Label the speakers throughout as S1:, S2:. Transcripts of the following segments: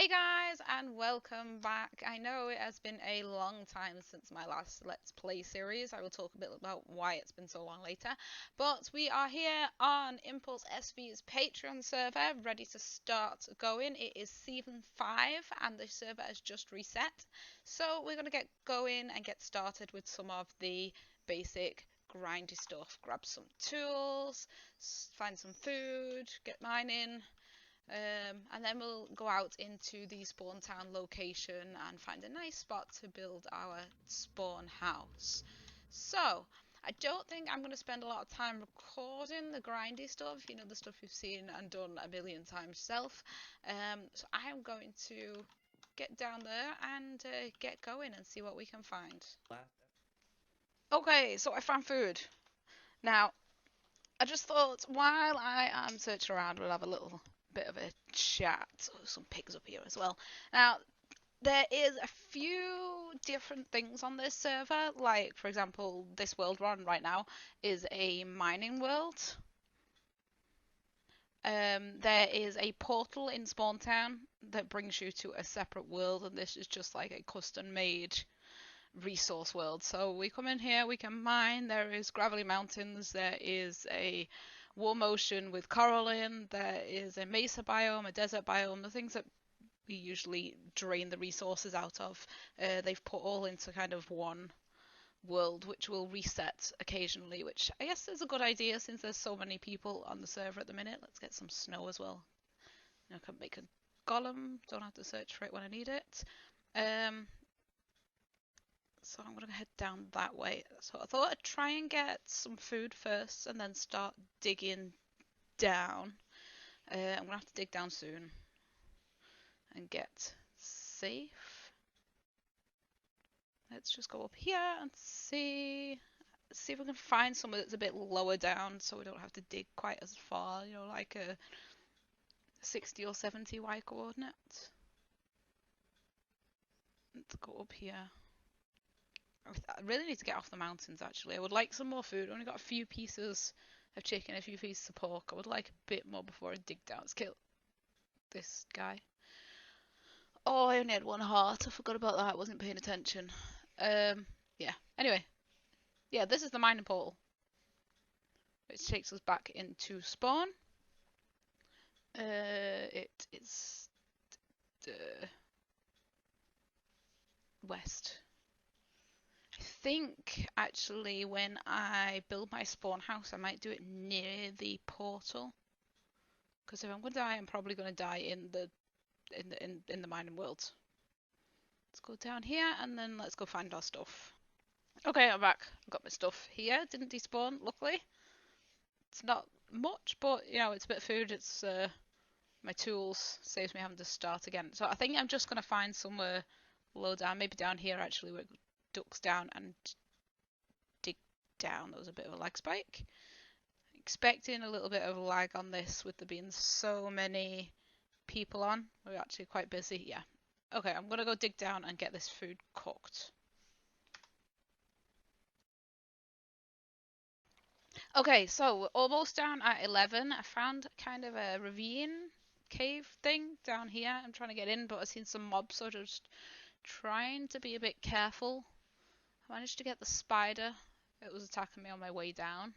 S1: Hey guys, and welcome back. I know it has been a long time since my last Let's Play series. I will talk a bit about why it's been so long later. But we are here on ImpulseSV's Patreon server, ready to start going. It is season 5 and the server has just reset. So we're going to get going and get started with some of the basic grindy stuff. Grab some tools, find some food, get mining. And then we'll go out into the spawn town location and find a nice spot to build our spawn house. So, I don't think I'm going to spend a lot of time recording the grindy stuff, you know, the stuff you've seen and done a million times yourself. So I am going to get down there and get going and see what we can find. Okay, so I found food. Now, I just thought while I am searching around, we'll have a little bit of a chat. Oh, some pigs up here as well. Now, there is a few different things on this server. Like, for example, this world we're on right now is a mining world. There is a portal in Spawn Town that brings you to a separate world, and this is just like a custom-made resource world. So we come in here, we can mine. There is gravelly mountains. There is a warm ocean with coral in. There is a mesa biome, a desert biome, the things that we usually drain the resources out of. They've put all into kind of one world, which will reset occasionally, which I guess is a good idea since there's so many people on the server at the minute. Let's get some snow as well. I can make a golem, don't have to search for it when I need it. So I'm going to head down that way. So I thought I'd try and get some food first and then start digging down. I'm going to have to dig down soon and get safe. Let's just go up here and see if we can find somewhere that's a bit lower down so we don't have to dig quite as far, you know, like a 60 or 70 Y coordinate. Let's go up here. I really need to get off the mountains actually. I would like some more food. I only got a few pieces of chicken, a few pieces of pork. I would like a bit more before I dig down. Let's kill this guy. Oh, I only had one heart. I forgot about that. I wasn't paying attention. Yeah. Anyway. Yeah, this is the mining portal. Which takes us back into spawn. It is the west. I think actually when I build my spawn house I might do it near the portal, because if I'm going to die I'm probably going to die in the mining world. Let's go down here and then let's go find our stuff. Okay, I'm back. I've got my stuff here. Didn't despawn, luckily. It's not much, but you know, it's a bit of food. It's my tools, saves me having to start again. So I think I'm just going to find somewhere low down, maybe down here actually, where it ducks down and dig down. There was a bit of a lag spike. Expecting a little bit of lag on this with there being so many people on. We're actually quite busy. Yeah. Okay, I'm going to go dig down and get this food cooked. Okay, so we're almost down at 11. I found kind of a ravine cave thing down here. I'm trying to get in, but I've seen some mobs, so just trying to be a bit careful. I managed to get the spider that was attacking me on my way down,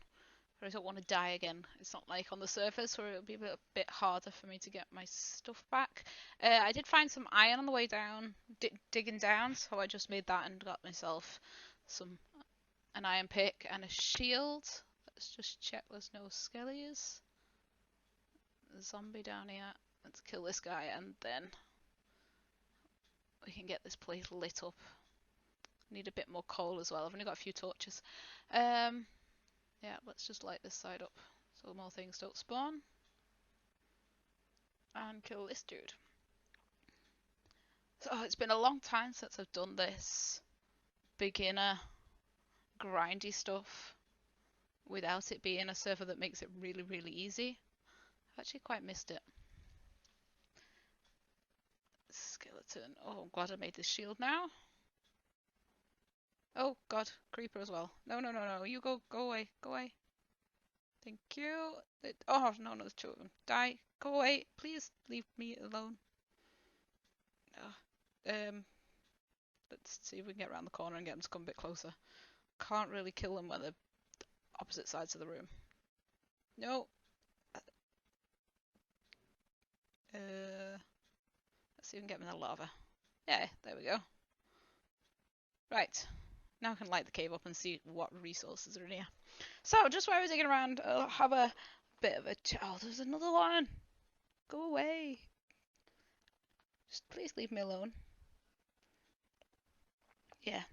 S1: but I don't want to die again. It's not like on the surface where it'll be a bit harder for me to get my stuff back. I did find some iron on the way down, digging down, so I just made that and got myself an iron pick and a shield. Let's just check there's no skellies. There's a zombie down here. Let's kill this guy and then we can get this place lit up. Need a bit more coal as well. I've only got a few torches. Yeah, let's just light this side up so more things don't spawn. And kill this dude. So it's been a long time since I've done this beginner grindy stuff without it being a server that makes it really, really easy. I've actually quite missed it. Skeleton. Oh, I'm glad I made this shield now. Oh god, creeper as well. No, no, no, no. You go away. Go away. Thank you. Oh, no, there's two of them. Die. Go away. Please leave me alone. Let's see if we can get around the corner and get them to come a bit closer. Can't really kill them when they're opposite sides of the room. No. Let's see if we can get them in the lava. Yeah, there we go. Right. Now I can light the cave up and see what resources are in here. So, just while we're digging around, I'll have a bit of a... Oh, there's another one! Go away! Just please leave me alone. Yeah.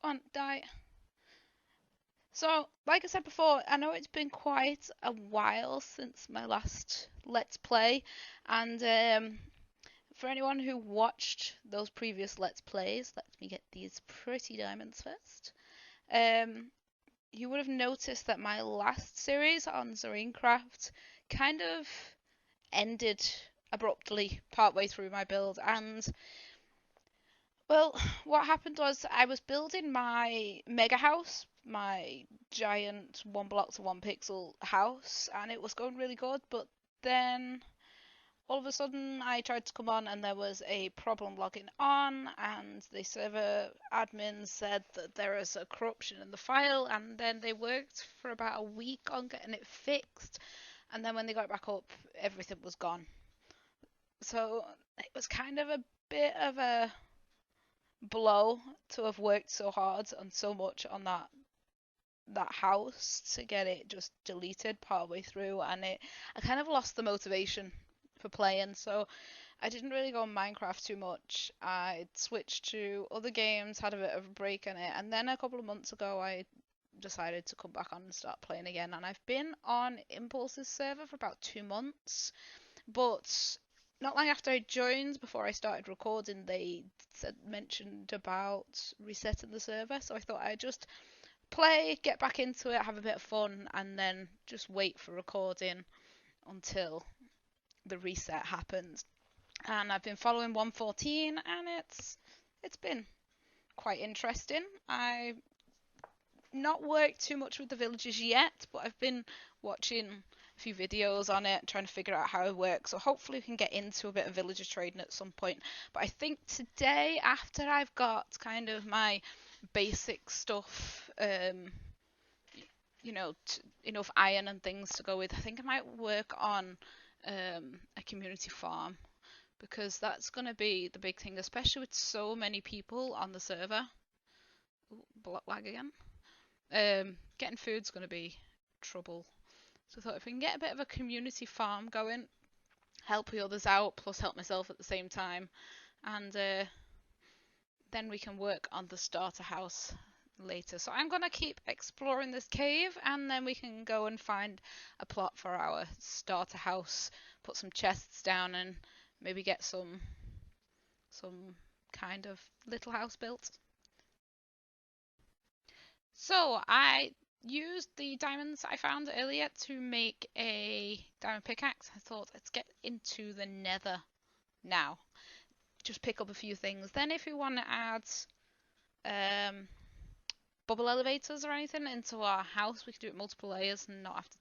S1: Go on, die. So, like I said before, I know it's been quite a while since my last Let's Play, and for anyone who watched those previous Let's Plays, let me get these pretty diamonds first, you would have noticed that my last series on SiesGraphics kind of ended abruptly partway through my build, and well, what happened was I was building my mega house, my giant 1 block to 1 pixel house, and it was going really good, but then all of a sudden I tried to come on and there was a problem logging on, and the server admin said that there is a corruption in the file, and then they worked for about a week on getting it fixed, and then when they got it back up, everything was gone. So it was kind of a bit of a blow to have worked so hard and so much on that house to get it just deleted partway through, and I kind of lost the motivation for playing, so I didn't really go on Minecraft too much. I switched to other games, had a bit of a break in it, and then a couple of months ago I decided to come back on and start playing again, and I've been on Impulse's server for about 2 months, but not long after I joined, before I started recording, they mentioned about resetting the server, so I thought I'd just play, get back into it, have a bit of fun, and then just wait for recording until the reset happens. And I've been following 1.14, and it's been quite interesting. I've not worked too much with the villages yet, but I've been watching a few videos on it, trying to figure out how it works, so hopefully we can get into a bit of villager trading at some point. But I think today, after I've got kind of my basic stuff, enough iron and things to go with, I think I might work on a community farm, because that's going to be the big thing, especially with so many people on the server. Ooh, lag again. Getting food's going to be trouble. So I thought if we can get a bit of a community farm going, help the others out, plus help myself at the same time, and then we can work on the starter house later. So I'm going to keep exploring this cave, and then we can go and find a plot for our starter house, put some chests down, and maybe get some kind of little house built. So I used the diamonds I found earlier to make a diamond pickaxe. I thought, let's get into the Nether now. Just pick up a few things. Then if we want to add bubble elevators or anything into our house, we can do it multiple layers and not have to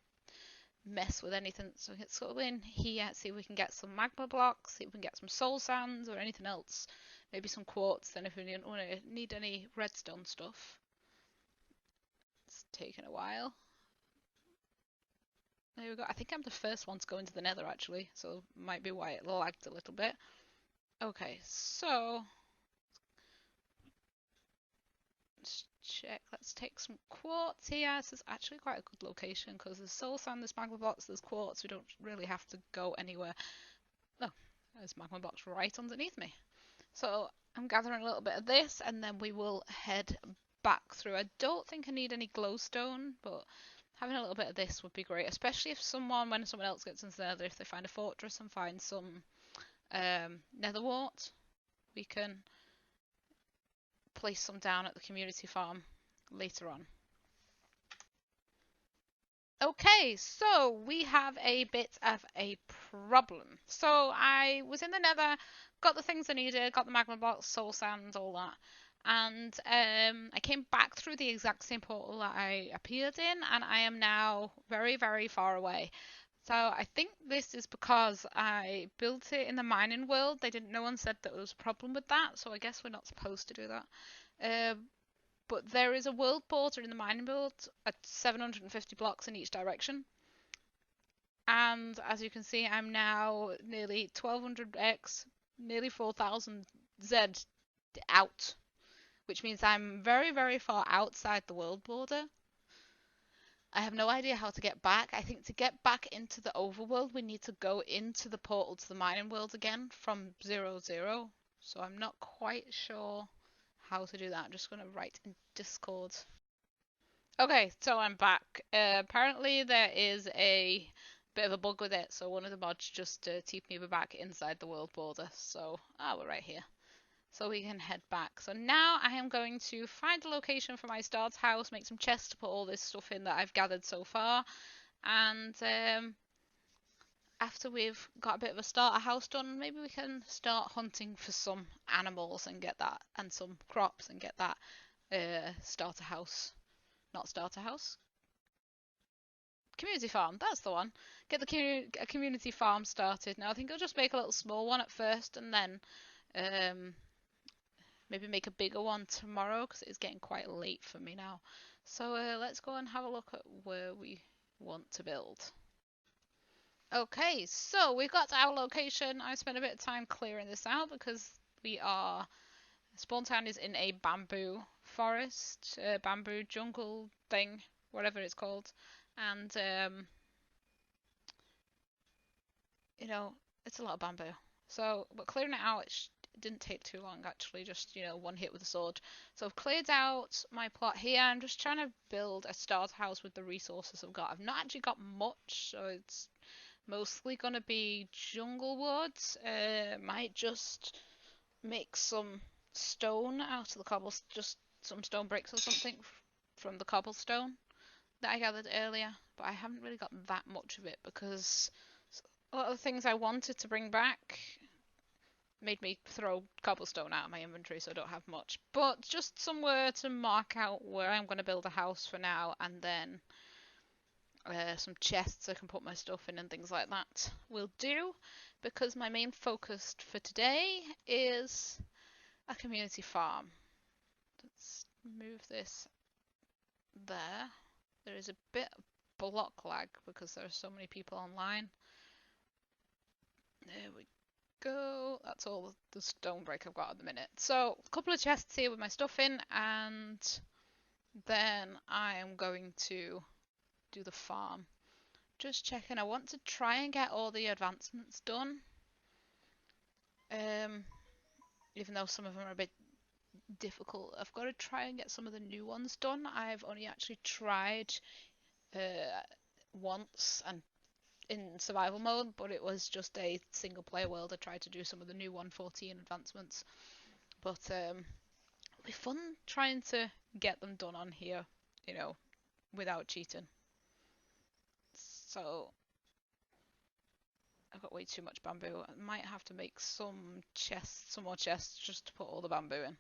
S1: mess with anything. So let's go in here, see if we can get some magma blocks, see if we can get some soul sands or anything else. Maybe some quartz, then if we need any redstone stuff. It's taken a while. There we go. I think I'm the first one to go into the Nether actually, so might be why it lagged a little bit. Okay, so let's check. Let's take some quartz here. This is actually quite a good location because there's soul sand, there's magma blocks, there's quartz. We don't really have to go anywhere. Oh, there's magma blocks right underneath me. So I'm gathering a little bit of this, and then we will head back through. I don't think I need any glowstone, but having a little bit of this would be great, especially if when someone else gets into the Nether, if they find a fortress and find some nether wart, we can place some down at the community farm later on. Okay, so we have a bit of a problem. So I was in the Nether, got the things I needed, got the magma blocks, soul sand, all that, and I came back through the exact same portal that I appeared in, and I am now very, very far away. So I think this is because I built it in the mining world. No one said that there was a problem with that, so I guess we're not supposed to do that. But there is a world border in the mining world at 750 blocks in each direction. And as you can see, I'm now nearly 1200x, nearly 4000Z out, which means I'm very, very far outside the world border. I have no idea how to get back. I think to get back into the overworld, we need to go into the portal to the mining world again from 0, 0. So I'm not quite sure how to do that. I'm just going to write in Discord. Okay, so I'm back. Apparently there is a bit of a bug with it, so one of the mods just TP'd me back inside the world border. So, we're right here. So we can head back. So now I am going to find a location for my start house, make some chests to put all this stuff in that I've gathered so far, and after we've got a bit of a starter house done, maybe we can start hunting for some animals and get that, and some crops and get that starter house. Not starter house. Community farm, that's the one. Get the community farm started. Now I think I'll just make a little small one at first and then maybe make a bigger one tomorrow because it's getting quite late for me now. So let's go and have a look at where we want to build. Okay, so we've got our location. I spent a bit of time clearing this out because Spawn Town is in a bamboo forest, bamboo jungle thing, whatever it's called. And, you know, it's a lot of bamboo. So, but clearing it out, it didn't take too long actually, just, one hit with a sword. So I've cleared out my plot here. I'm just trying to build a starter house with the resources I've got. I've not actually got much, so it's mostly going to be jungle woods. Might just make some stone out of the cobblestone, just some stone bricks or something from the cobblestone that I gathered earlier, but I haven't really got that much of it because a lot of the things I wanted to bring back made me throw cobblestone out of my inventory, so I don't have much. But just somewhere to mark out where I'm going to build a house for now, and then some chests I can put my stuff in and things like that will do, because my main focus for today is a community farm. Let's move this there. There is a bit of block lag because there are so many people online. There we go. That's all the stone break I've got at the minute. So a couple of chests here with my stuff in, and then I am going to do the farm. Just checking. I want to try and get all the advancements done. Even though some of them are a bit difficult, I've got to try and get some of the new ones done. I've only actually tried once and in survival mode, but it was just a single player world. I tried to do some of the new 1.14 advancements, but it'll be fun trying to get them done on here, without cheating. So I've got way too much bamboo. I might have to make some more chests just to put all the bamboo in.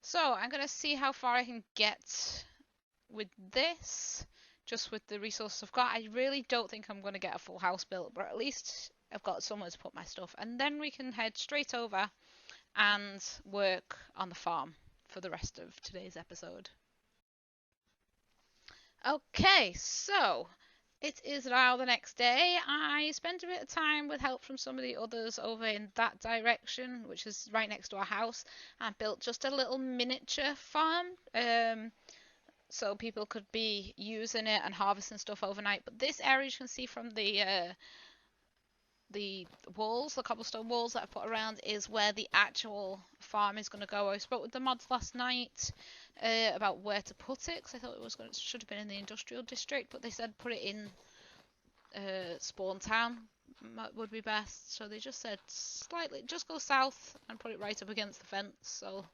S1: So I'm gonna see how far I can get with this, just with the resources I've got. I really don't think I'm gonna get a full house built, but at least I've got somewhere to put my stuff, and then we can head straight over and work on the farm for the rest of today's episode. Okay, so it is now the next day. I spent a bit of time with help from some of the others over in that direction, which is right next to our house, and built just a little miniature farm, so people could be using it and harvesting stuff overnight. But this area, you can see from the walls, the cobblestone walls that I put around, is where the actual farm is going to go. I spoke with the mods last night about where to put it, because I thought it should have been in the industrial district, but they said put it in Spawn Town would be best. So they just said just go south and put it right up against the fence. So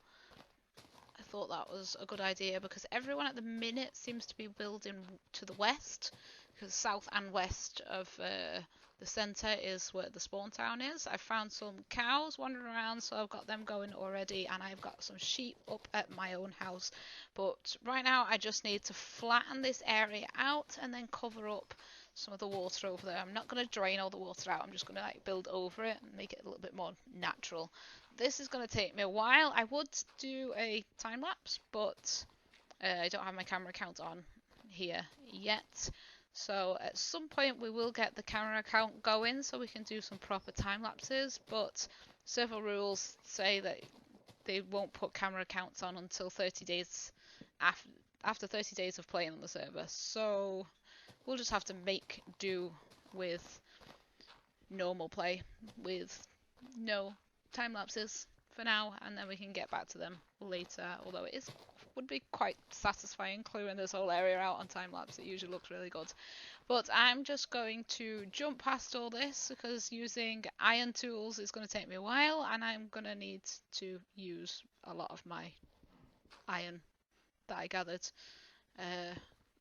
S1: I thought that was a good idea, because everyone at the minute seems to be building to the west, because south and west of the centre is where the spawn town is. I found some cows wandering around, so I've got them going already, and I've got some sheep up at my own house. But right now I just need to flatten this area out and then cover up some of the water over there. I'm not going to drain all the water out. I'm just going to like build over it and make it a little bit more natural. This is going to take me a while. I would do a time lapse, but I don't have my camera account on here yet. So at some point we will get the camera account going so we can do some proper time lapses, but server rules say that they won't put camera accounts on until 30 days after 30 days of playing on the server. So we'll just have to make do with normal play with no time lapses for now, and then we can get back to them later. Although it would be quite satisfying clearing this whole area out on time lapse. It usually looks really good. But I'm just going to jump past all this because using iron tools is going to take me a while, and I'm going to need to use a lot of my iron that I gathered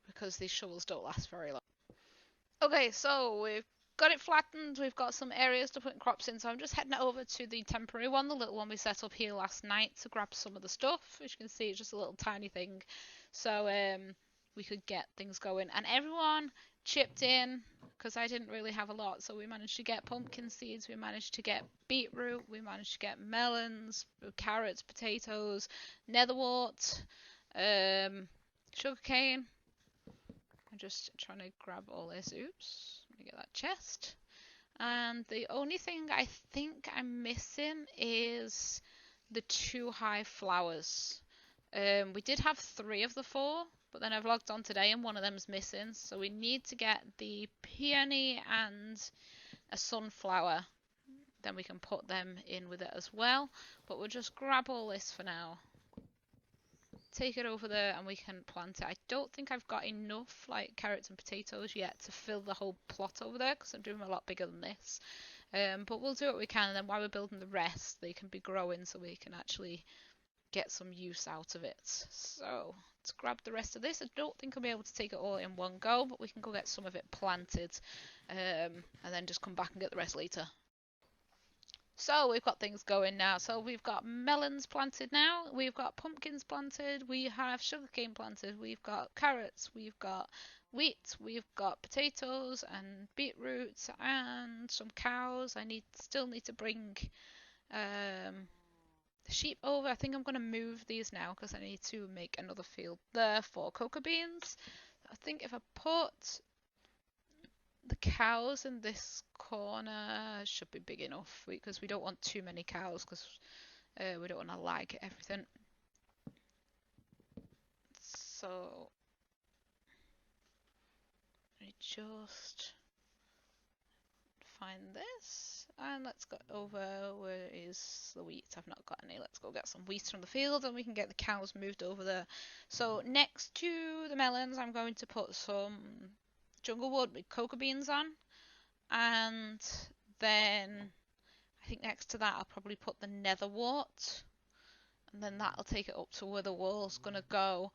S1: because these shovels don't last very long. Okay, so we've got it flattened, we've got some areas to put crops in, so I'm just heading over to the temporary one, the little one we set up here last night, to grab some of the stuff. As you can see, it's just a little tiny thing, so we could get things going. And everyone chipped in, because I didn't really have a lot, so we managed to get pumpkin seeds, we managed to get beetroot, we managed to get melons, carrots, potatoes, netherwort, sugarcane. I'm just trying to grab all this. Oops. Let me get that chest. And the only thing I think I'm missing is the 2 high flowers. We did have 3 of the 4, but then I've logged on today and one of them's missing. So we need to get the peony and a sunflower. Then we can put them in with it as well. But we'll just grab all this for now. Take it over there and we can plant it. I don't think I've got enough like carrots and potatoes yet to fill the whole plot over there because I'm doing a lot bigger than this. But we'll do what we can, and then while we're building the rest, they can be growing so we can actually get some use out of it. So let's grab the rest of this. I don't think I'll be able to take it all in one go, but we can go get some of it planted and then just come back and get the rest later. So we've got things going now. So we've got melons planted now, we've got pumpkins planted, we have sugarcane planted, we've got carrots, we've got wheat, we've got potatoes and beetroots and some cows. I still need to bring the sheep over. I think I'm going to move these now because I need to make another field there for cocoa beans. I think if I put the cows in this corner, should be big enough because we don't want too many cows because we don't want to lag everything. So let me just find this and let's go over. Where is the wheat? I've not got any. Let's go get some wheat from the field and we can get the cows moved over there. So next to the melons I'm going to put some jungle wood with cocoa beans on, and then I think next to that I'll probably put the nether wart, and then that'll take it up to where the wall's gonna go.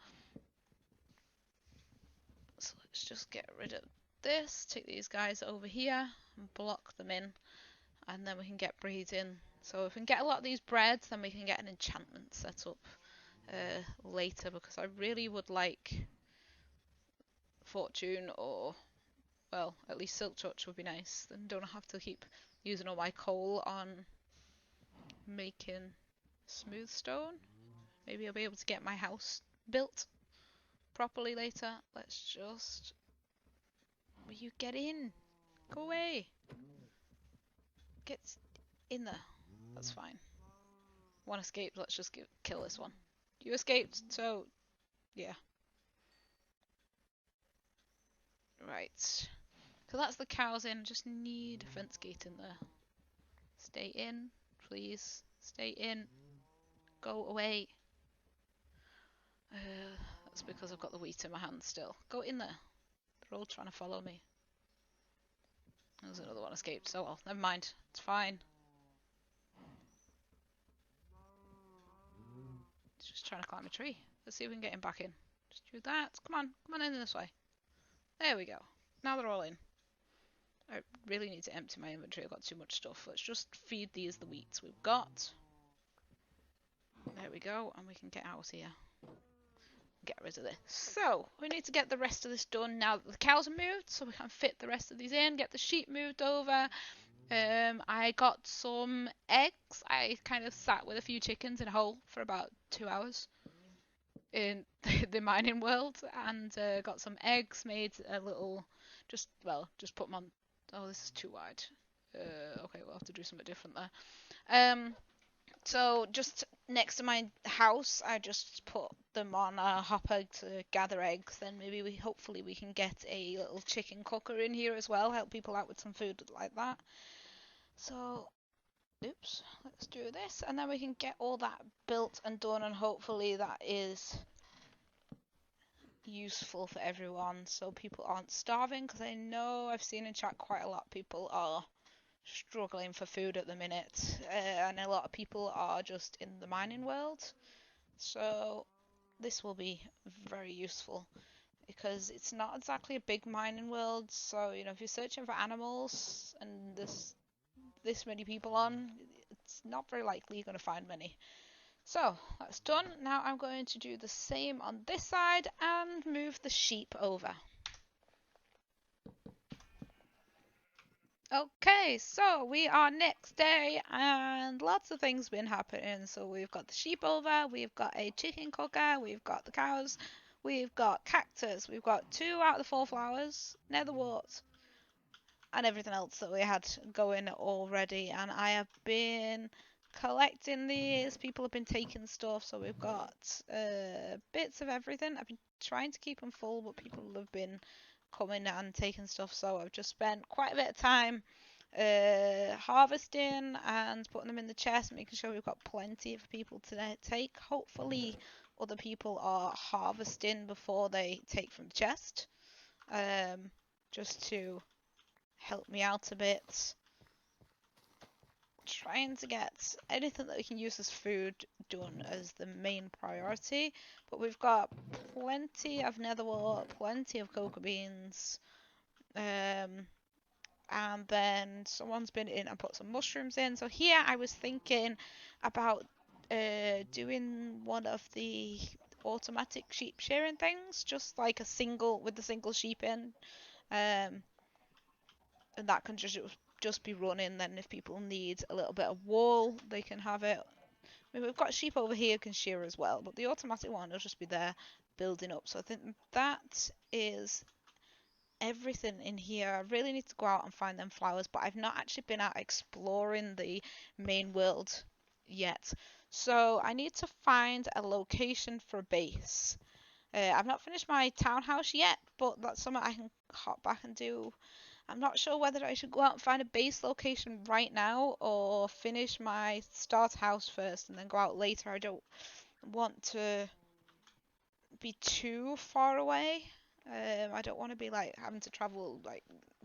S1: So let's just get rid of this, take these guys over here and block them in, and then we can get breeding. So if we can get a lot of these breads, then we can get an enchantment set up later, because I really would like fortune, or well, at least silk touch would be nice. Then don't have to keep using all my coal on making smooth stone. Maybe I'll be able to get my house built properly later. Let's just... Will you get in? Go away. Get in there. That's fine. One escaped. Let's just kill this one. You escaped, so yeah. Right. So that's the cows in. Just need a fence gate in there. Stay in, please. Stay in. Go away. That's because I've got the wheat in my hand still. Go in there. They're all trying to follow me. There's another one escaped. So well, never mind. It's fine. It's just trying to climb a tree. Let's see if we can get him back in. Just do that. Come on in this way. There we go. Now they're all in. I really need to empty my inventory. I've got too much stuff. Let's just feed these the wheats we've got. There we go, and we can get out here. get rid of this. So we need to get the rest of this done now that the cows are moved, so we can fit the rest of these in, get the sheep moved over. I got some eggs. I kind of sat with a few chickens in a hole for about 2 hours in the mining world, and got some eggs, made a little, just put them on. Oh, this is too wide. Okay, we'll have to do something different there. So just next to my house, I just put them on a hopper to gather eggs. Then maybe hopefully we can get a little chicken cooker in here as well, help people out with some food like that. So, oops, let's do this, and then we can get all that built and done, and hopefully that is useful for everyone, so people aren't starving. Because I know I've seen in chat quite a lot of people are struggling for food at the minute, and a lot of people are just in the mining world, so this will be very useful because it's not exactly a big mining world. So you know, if you're searching for animals and there's this many people on, it's not very likely you're going to find many. So that's done. Now I'm going to do the same on this side and move the sheep over. Okay, so we are next day and lots of things been happening. So we've got the sheep over, we've got a chicken cooker, we've got the cows, we've got cactus, we've got 2 out of the 4 flowers, nether wart, and everything else that we had going already. And I have been collecting these, people have been taking stuff, so we've got bits of everything. I've been trying to keep them full, but people have been coming and taking stuff, so I've just spent quite a bit of time harvesting and putting them in the chest, making sure we've got plenty for people to take. Hopefully other people are harvesting before they take from the chest, just to help me out a bit. Trying to get anything that we can use as food done as the main priority, but we've got plenty of netherwort, plenty of cocoa beans, and then someone's been in and put some mushrooms in. So here I was thinking about doing one of the automatic sheep shearing things, just like a single with the single sheep in, and that can just be running. Then if people need a little bit of wool, they can have it. I mean, we've got sheep over here who can shear as well, but the automatic one will just be there building up. So I think that is everything in here. I really need to go out and find them flowers, but I've not actually been out exploring the main world yet. So I need to find a location for a base. I've not finished my townhouse yet, but that's something I can hop back and do. I'm not sure whether I should go out and find a base location right now or finish my starter house first and then go out later. I don't want to be too far away. I don't want to be like having to travel like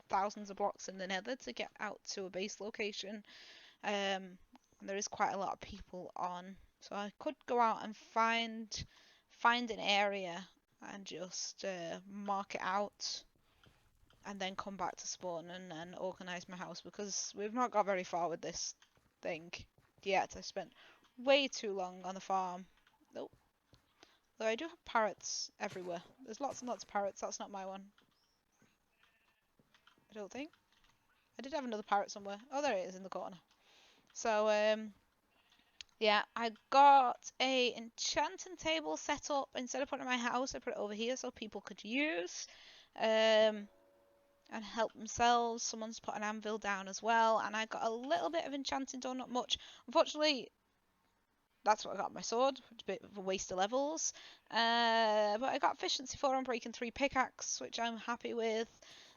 S1: thousands of blocks in the Nether to get out to a base location. And there is quite a lot of people on, so I could go out and find an area and just mark it out, and then come back to spawn and organise my house, because we've not got very far with this thing yet. I spent way too long on the farm. Nope. Though I do have parrots everywhere. There's lots and lots of parrots. That's not my one. I don't think. I did have another parrot somewhere. Oh, there it is in the corner. So, yeah, I got a enchanting table set up. Instead of putting it in my house, I put it over here so people could use. And help themselves. Someone's put an anvil down as well, and I got a little bit of enchanting done, not much. Unfortunately, that's what I got my sword, a bit of a waste of levels. But I got efficiency 4 on breaking 3 pickaxe, which I'm happy with.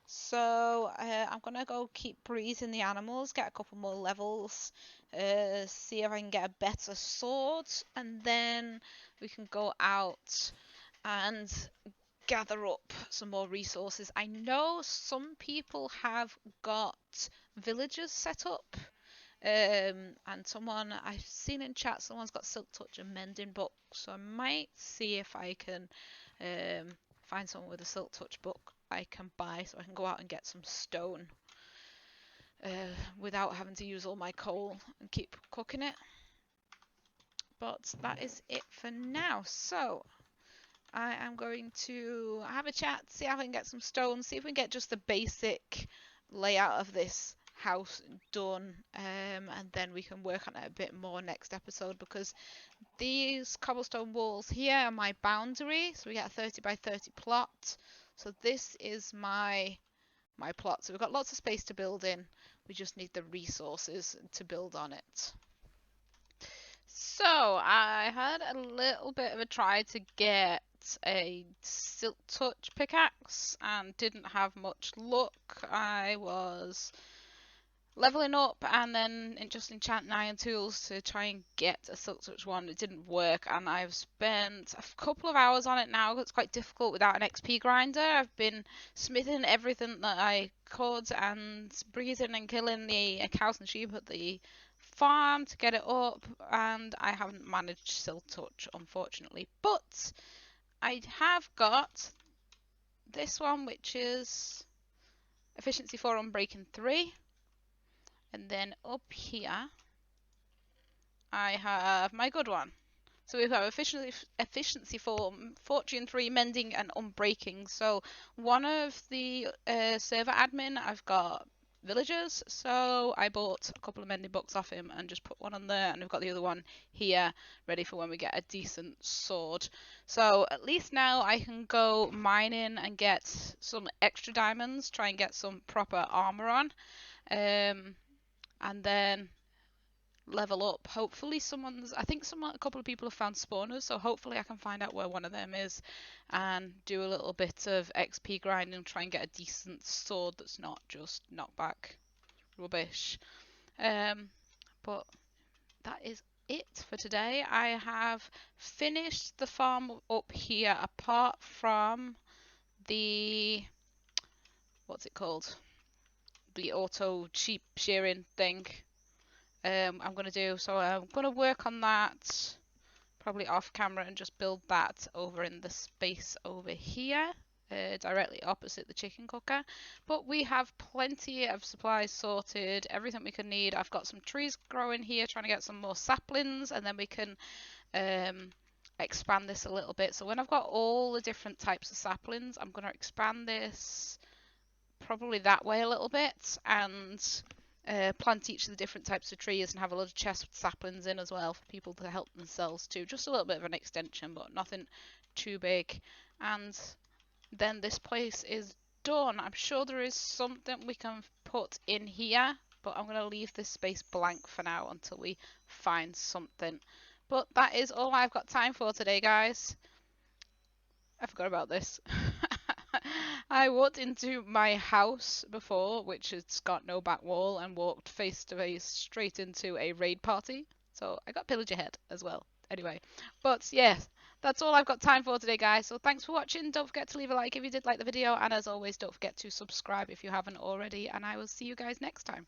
S1: So I'm gonna go keep breeding the animals, get a couple more levels, see if I can get a better sword, and then we can go out and gather up some more resources. I know some people have got villagers set up, and someone I've seen in chat, someone's got silk touch and mending book, so I might see if I can find someone with a silk touch book I can buy, so I can go out and get some stone without having to use all my coal and keep cooking it. But that is it for now. So I am going to have a chat, see if I can get some stone, see if we can get just the basic layout of this house done, and then we can work on it a bit more next episode, because these cobblestone walls here are my boundary. So we get a 30 by 30 plot. So this is my plot. So we've got lots of space to build in. We just need the resources to build on it. So I had a little bit of a try to get a silk touch pickaxe and didn't have much luck. I was leveling up and then just enchanting iron tools to try and get a silk touch one. It didn't work, and I've spent a couple of hours on it now. It's quite difficult without an XP grinder. I've been smithing everything that I could and breeding and killing the cows and sheep at the farm to get it up, and I haven't managed silk touch, unfortunately. But I have got this one, which is efficiency 4 on breaking 3. And then up here, I have my good one. So we have efficiency 4, fortune 3, mending and unbreaking. So one of the server admin, I've got villagers. So I bought a couple of mending books off him and just put one on there. And I've got the other one here ready for when we get a decent sword. So at least now I can go mining and get some extra diamonds, try and get some proper armor on. And then level up. Hopefully I think a couple of people have found spawners, so hopefully I can find out where one of them is and do a little bit of XP grinding, try and get a decent sword that's not just knockback rubbish. But that is it for today. I have finished the farm up here, apart from the, what's it called? The auto sheep shearing thing. I'm going to do. So I'm going to work on that probably off camera and just build that over in the space over here, directly opposite the chicken cooker. But we have plenty of supplies sorted, everything we can need. I've got some trees growing here, trying to get some more saplings, and then we can expand this a little bit. So when I've got all the different types of saplings, I'm going to expand this probably that way a little bit, and plant each of the different types of trees and have a lot of chests with saplings in as well for people to help themselves too. Just a little bit of an extension, but nothing too big. And then this place is done. I'm sure there is something we can put in here, but I'm going to leave this space blank for now until we find something. But that is all I've got time for today, guys. I forgot about this. I walked into my house before, which has got no back wall, and walked face to face straight into a raid party. So I got pillage ahead as well. Anyway, but yeah, that's all I've got time for today, guys. So thanks for watching. Don't forget to leave a like if you did like the video, and as always, don't forget to subscribe if you haven't already, and I will see you guys next time.